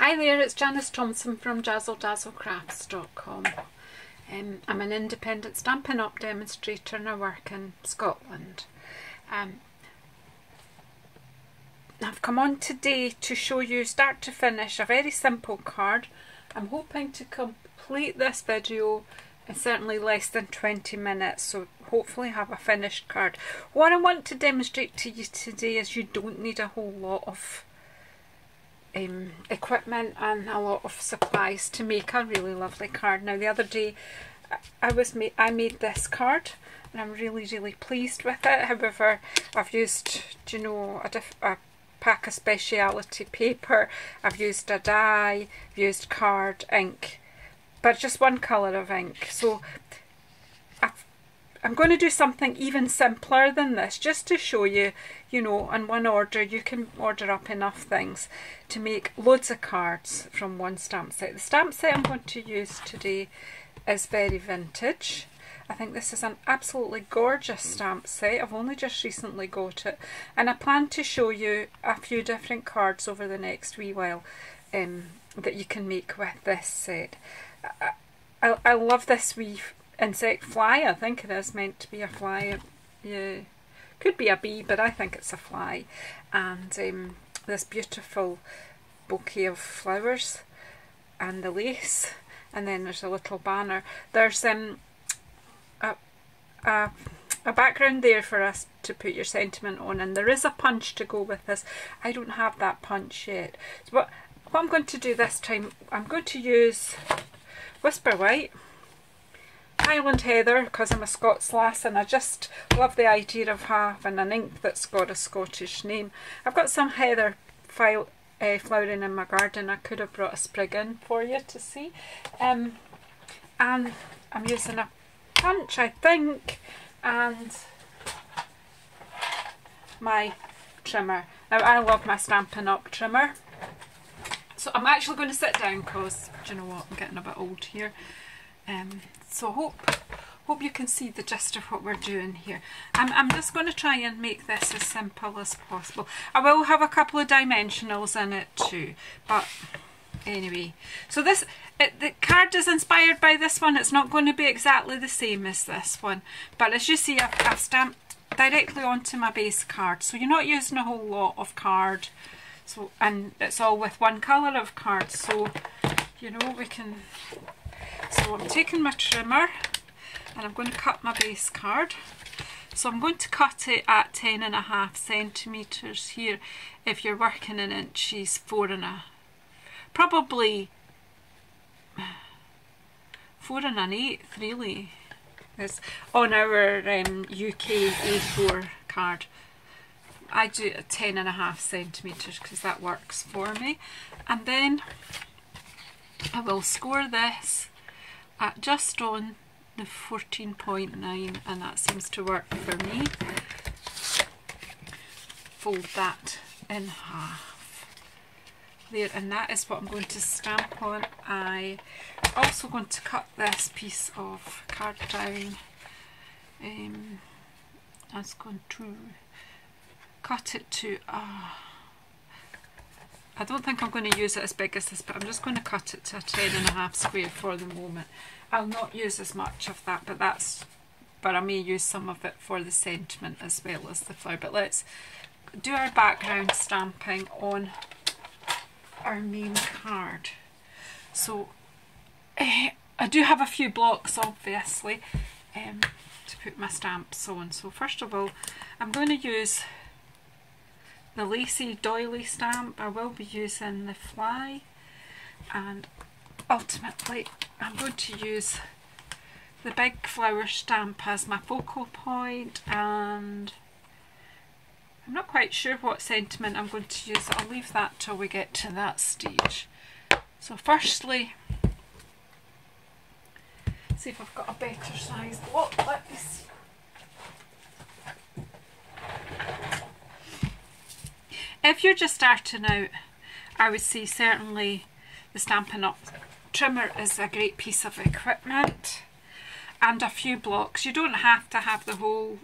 Hi there, it's Janice Thompson from JazzleDazzleCrafts.com. I'm an independent Stampin' Up! Demonstrator and I work in Scotland. I've come on today to show you start to finish a very simple card. I'm hoping to complete this video in certainly less than 20 minutes, so hopefully have a finished card. What I want to demonstrate to you today is you don't need a whole lot of equipment and a lot of supplies to make a really lovely card. Now the other day I made this card and I'm really pleased with it. However, I've used, you know, a pack of speciality paper, I've used a die, I've used card ink, but just one colour of ink. So I'm going to do something even simpler than this, just to show you, you know, in one order you can order up enough things to make loads of cards from one stamp set. The stamp set I'm going to use today is very vintage. I think this is an absolutely gorgeous stamp set. I've only just recently got it, and I plan to show you a few different cards over the next wee while that you can make with this set. I love this wee insect fly. I think it is meant to be a fly. Yeah, could be a bee, but I think it's a fly. And this beautiful bouquet of flowers and the lace, and then there's a little banner. There's a background there for us to put your sentiment on, and there is a punch to go with this. I don't have that punch yet. So what I'm going to do this time, I'm going to use Whisper White, Highland Heather, because I'm a Scots lass and I just love the idea of having an ink that's got a Scottish name. I've got some heather flowering in my garden. I could have brought a sprig in for you to see. And I'm using a punch, I think, and my trimmer. Now I love my Stampin' Up! Trimmer. So I'm actually going to sit down because, do you know what, I'm getting a bit old here. So hope you can see the gist of what we're doing here. I'm just going to try and make this as simple as possible. I will have a couple of dimensionals in it too, but anyway. So the card is inspired by this one. It's not going to be exactly the same as this one, but as you see, I've stamped directly onto my base card, so you're not using a whole lot of card. So, and it's all with one colour of card, so you know we can. So I'm taking my trimmer and I'm going to cut my base card. So I'm going to cut it at 10.5 centimetres here. If you're working in inches, probably 4 1/8 really is on our UK A4 card. I do it at 10.5 centimetres because that works for me, and then I will score this at just on the 14.9, and that seems to work for me. Fold that in half there, and that is what I'm going to stamp on. I also going to cut this piece of card down. I'm going to cut it to I don't think I'm going to use it as big as this, but I'm just going to cut it to a 10.5 square for the moment. I'll not use as much of that, but I may use some of it for the sentiment as well as the flower. But let's do our background stamping on our main card. So I do have a few blocks, obviously, to put my stamps on. So first of all, I'm going to use the lacy doily stamp. I will be using the fly, and ultimately I'm going to use the big flower stamp as my focal point, and I'm not quite sure what sentiment I'm going to use. I'll leave that till we get to that stage. So firstly, see if I've got a better size block. Let me see. If you're just starting out, I would say certainly the Stampin' Up! Trimmer is a great piece of equipment, and a few blocks. You don't have to have the whole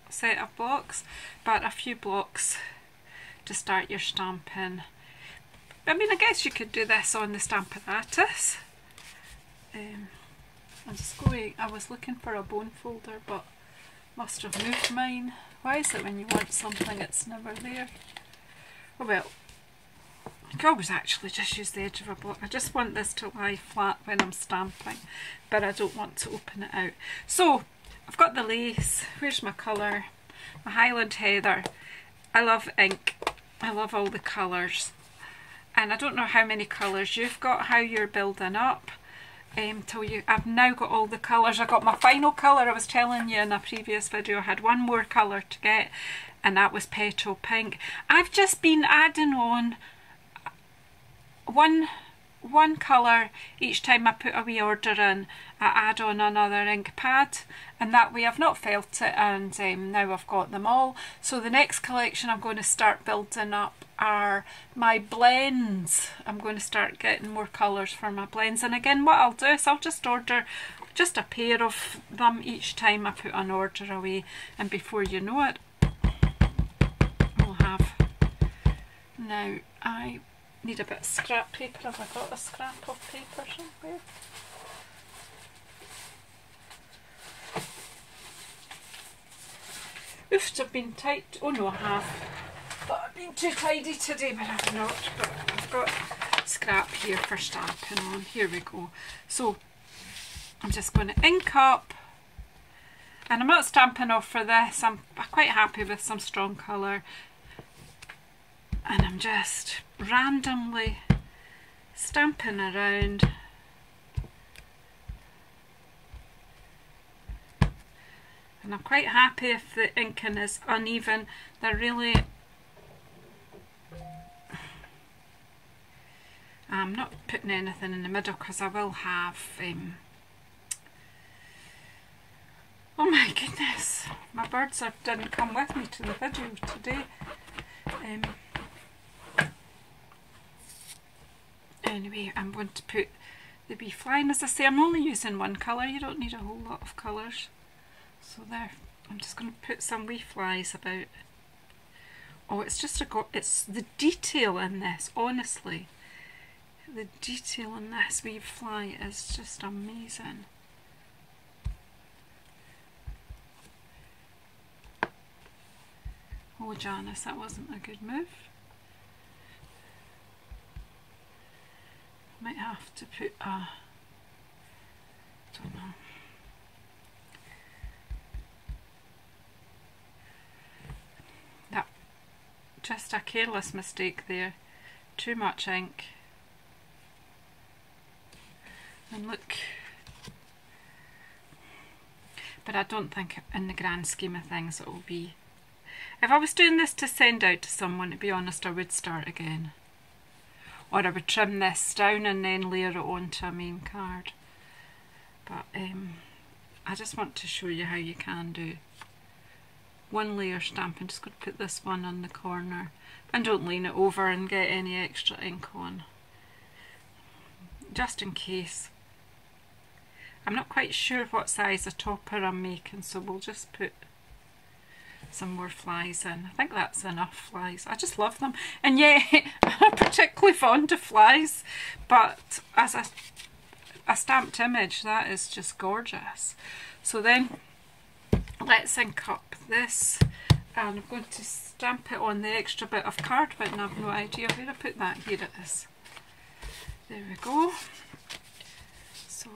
set of blocks, but a few blocks to start your stamping I mean, I guess you could do this on the Stamparatus. I'm just going, I was looking for a bone folder, but must have moved mine. Why is it when you want something it's never there? Oh well, you can always actually just use the edge of a block. I just want this to lie flat when I'm stamping, but I don't want to open it out. So I've got the lace. Where's my colour? My Highland Heather. I love ink. I love all the colours. And I don't know how many colours you've got, how you're building up. I've now got all the colours. I got my final colour. I was telling you in a previous video I had one more colour to get, and that was Petrol Pink. I've just been adding on one colour each time I put a wee order in. I add on another ink pad, and that way I've not felt it, and now I've got them all. So the next collection I'm going to start building up are my blends. I'm going to start getting more colours for my blends, and again what I'll do is I'll just order just a pair of them each time I put an order away, and before you know it we'll have. Now I need a bit of scrap paper. Have I got a scrap of paper somewhere? Oof, I've been tight. Oh no, I have. But I've been too tidy today, but I've not. But I've got scrap here for stamping on. Here we go. So I'm just going to ink up, and I'm not stamping off for this. I'm quite happy with some strong colour, and I'm just randomly stamping around. And I'm quite happy if the inking is uneven. They're really... I'm not putting anything in the middle because I will have... oh my goodness, my birds didn't come with me to the video today. Anyway, I'm going to put the wee fly, and as I say, I'm only using one colour. You don't need a whole lot of colours. So there, I'm just going to put some wee flies about. Oh, it's just it's the detail in this, honestly. The detail in this wee fly is just amazing. Oh Janice, that wasn't a good move. Might have to put a... don't know. That, just a careless mistake there. Too much ink. And look. But I don't think in the grand scheme of things it will be. If I was doing this to send out to someone, to be honest, I would start again. Or I would trim this down and then layer it onto a main card. But I just want to show you how you can do one layer stamp. I'm just going to put this one on the corner, and don't lean it over and get any extra ink on, just in case. I'm not quite sure what size of topper I'm making, so we'll just put some more flies in. I think that's enough flies. I just love them, and yeah, I'm particularly fond of flies, but as a stamped image, that is just gorgeous. So then let's ink up this, and I'm going to stamp it on the extra bit of card, but I have no idea where I put that. Here it is. There we go. So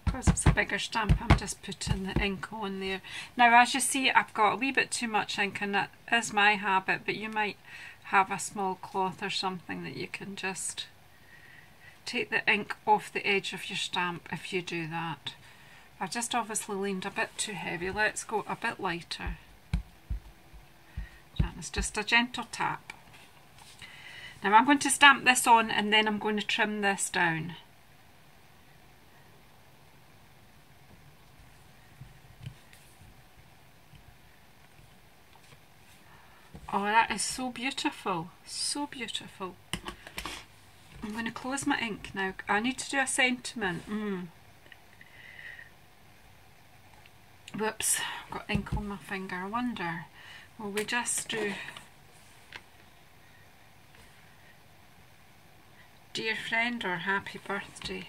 because it's a bigger stamp, I'm just putting the ink on there. Now as you see, I've got a wee bit too much ink, and that is my habit, but you might have a small cloth or something that you can just take the ink off the edge of your stamp if you do that. I've just obviously leaned a bit too heavy. Let's go a bit lighter. And it's just a gentle tap. Now I'm going to stamp this on, and then I'm going to trim this down. Oh, that is so beautiful, so beautiful. I'm going to close my ink now. I need to do a sentiment. Whoops, I've got ink on my finger. I wonder, will we just do dear friend or happy birthday?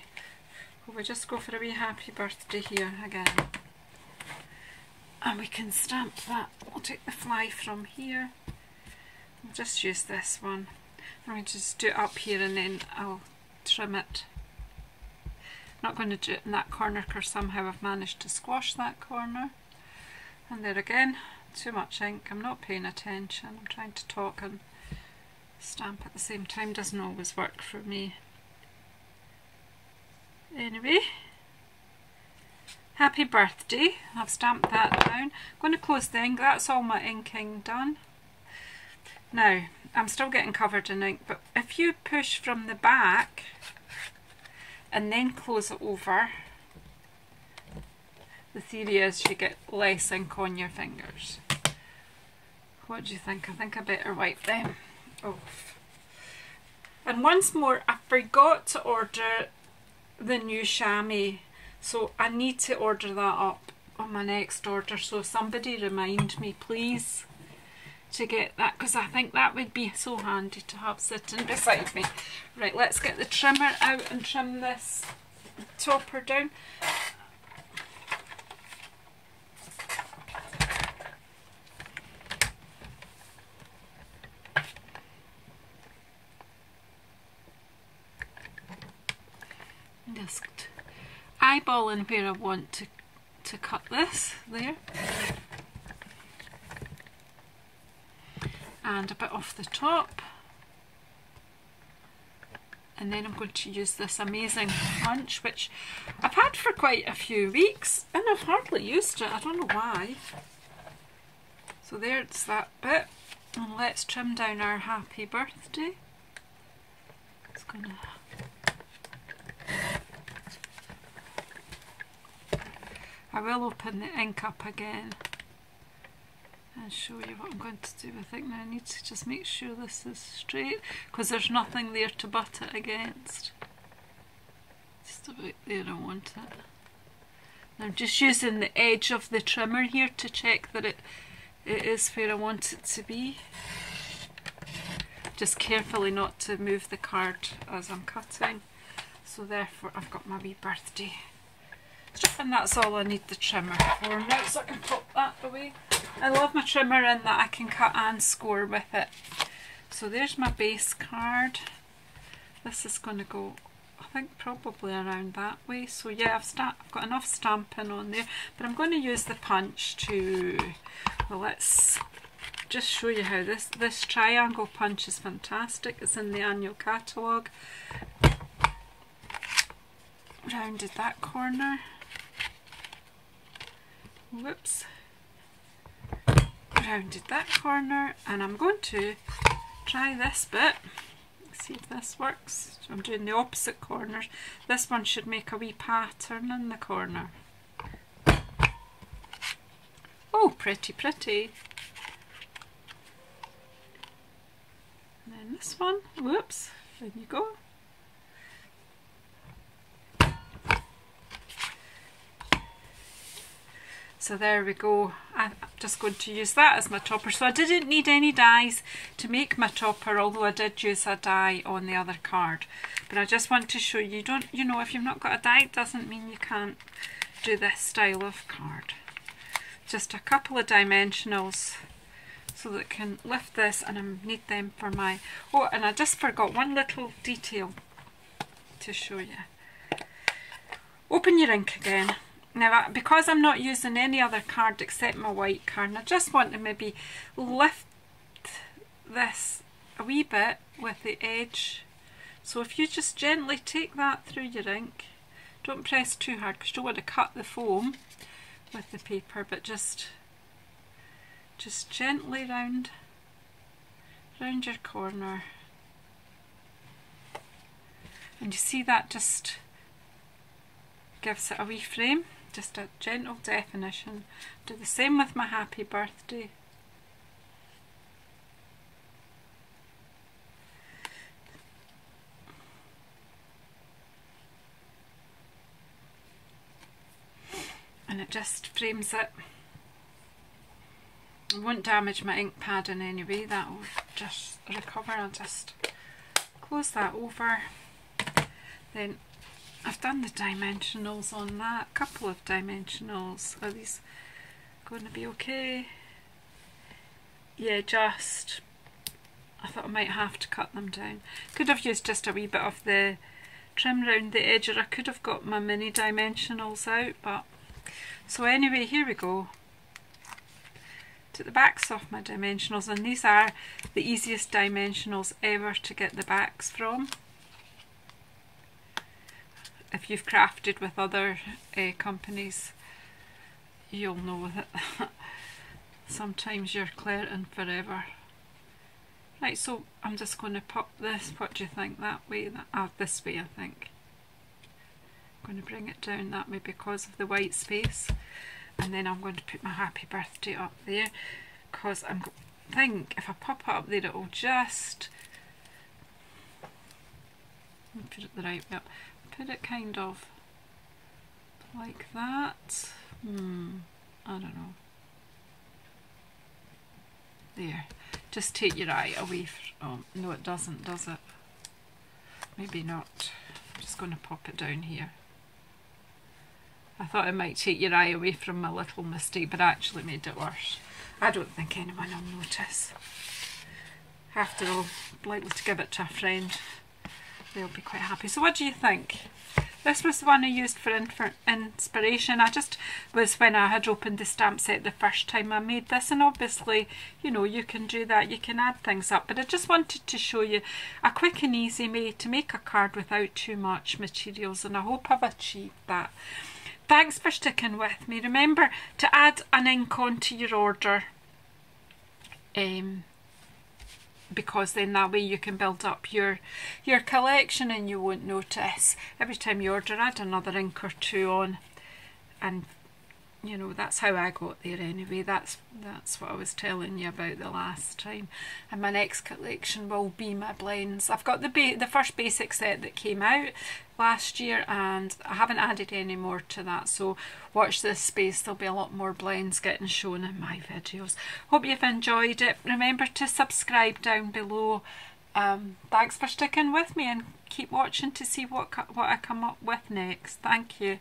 Will we just go for a wee happy birthday here again? And we can stamp that. We'll take the fly from here. We'll just use this one. And we'll just do it up here and then I'll trim it. Not going to do it in that corner because somehow I've managed to squash that corner. And there again, too much ink. I'm not paying attention. I'm trying to talk and stamp at the same time. Doesn't always work for me. Anyway, happy birthday. I've stamped that down. I'm going to close the ink. That's all my inking done. Now, I'm still getting covered in ink, but if you push from the back and then close it over, the theory is you get less ink on your fingers. What do you think? I think I better wipe them off. And once more, I forgot to order the new chamois, so I need to order that up on my next order, so somebody remind me please to get that, because I think that would be so handy to have sitting beside me. Right, let's get the trimmer out and trim this topper down. Just eyeballing where I want to cut this there, and a bit off the top, and then I'm going to use this amazing punch which I've had for quite a few weeks and I've hardly used it. I don't know why. So there's that bit, and let's trim down our happy birthday. It's gonna I will open the ink up again and show you what I'm going to do with it. Now I need to just make sure this is straight because there's nothing there to butt it against. Just about there I want it. I'm just using the edge of the trimmer here to check that it is where I want it to be. Just carefully not to move the card as I'm cutting. So therefore I've got my wee birthday. And that's all I need the trimmer for now, so I can pop that away. I love my trimmer in that I can cut and score with it. So there's my base card. This is going to go, I think, probably around that way. So yeah, I've got enough stamping on there, but I'm going to use the punch to, well, let's just show you how this triangle punch is fantastic. It's in the annual catalogue. Rounded that corner. Whoops. Rounded that corner, and I'm going to try this bit. See if this works. So I'm doing the opposite corners. This one should make a wee pattern in the corner. Oh, pretty, pretty. And then this one. Whoops. There you go. So there we go. I'm just going to use that as my topper. So I didn't need any dies to make my topper, although I did use a die on the other card. But I just want to show you, you know, if you've not got a die, it doesn't mean you can't do this style of card. Just a couple of dimensionals so that it can lift this, and I need them for my, oh, and I just forgot one little detail to show you. Open your ink again. Now, because I'm not using any other card except my white card, and I just want to maybe lift this a wee bit with the edge. So if you just gently take that through your ink, don't press too hard because you don't want to cut the foam with the paper, but just gently round your corner. And you see that just gives it a wee frame. Just a gentle definition. Do the same with my happy birthday. And it just frames it. It won't damage my ink pad in any way, that will just recover. I'll just close that over. Then I've done the dimensionals on that, a couple of dimensionals. Are these going to be okay? Yeah, just, I thought I might have to cut them down. Could have used just a wee bit of the trim round the edge, or I could have got my mini dimensionals out, but so anyway, here we go. Took the backs off my dimensionals, and these are the easiest dimensionals ever to get the backs from. If you've crafted with other companies, you'll know that sometimes you're clearing forever. Right, so I'm just going to pop this, what do you think, that way? This way I think. I'm going to bring it down that way because of the white space. And then I'm going to put my happy birthday up there, because I think if I pop it up there it'll just, put it the right way up, put it kind of like that. I don't know. There. Just take your eye away from, no it doesn't, does it? Maybe not. I'm just going to pop it down here. I thought it might take your eye away from my little mistake, but actually made it worse. I don't think anyone will notice. After all, likely to give it to a friend. They'll be quite happy. So what do you think? This was the one I used for inspiration. I just was when I had opened the stamp set the first time I made this, and obviously, you know, you can do that, you can add things up, but I just wanted to show you a quick and easy way to make a card without too much materials, and I hope I've achieved that. Thanks for sticking with me. Remember to add an ink onto your order, because then that way you can build up your collection and you won't notice. Every time you order, add another ink or two on, and you know, that's how I got there anyway. That's what I was telling you about the last time. And my next collection will be my blends. I've got the first basic set that came out last year, and I haven't added any more to that, so watch this space. There'll be a lot more blends getting shown in my videos. Hope you've enjoyed it. Remember to subscribe down below. Thanks for sticking with me, and keep watching to see what I come up with next. Thank you.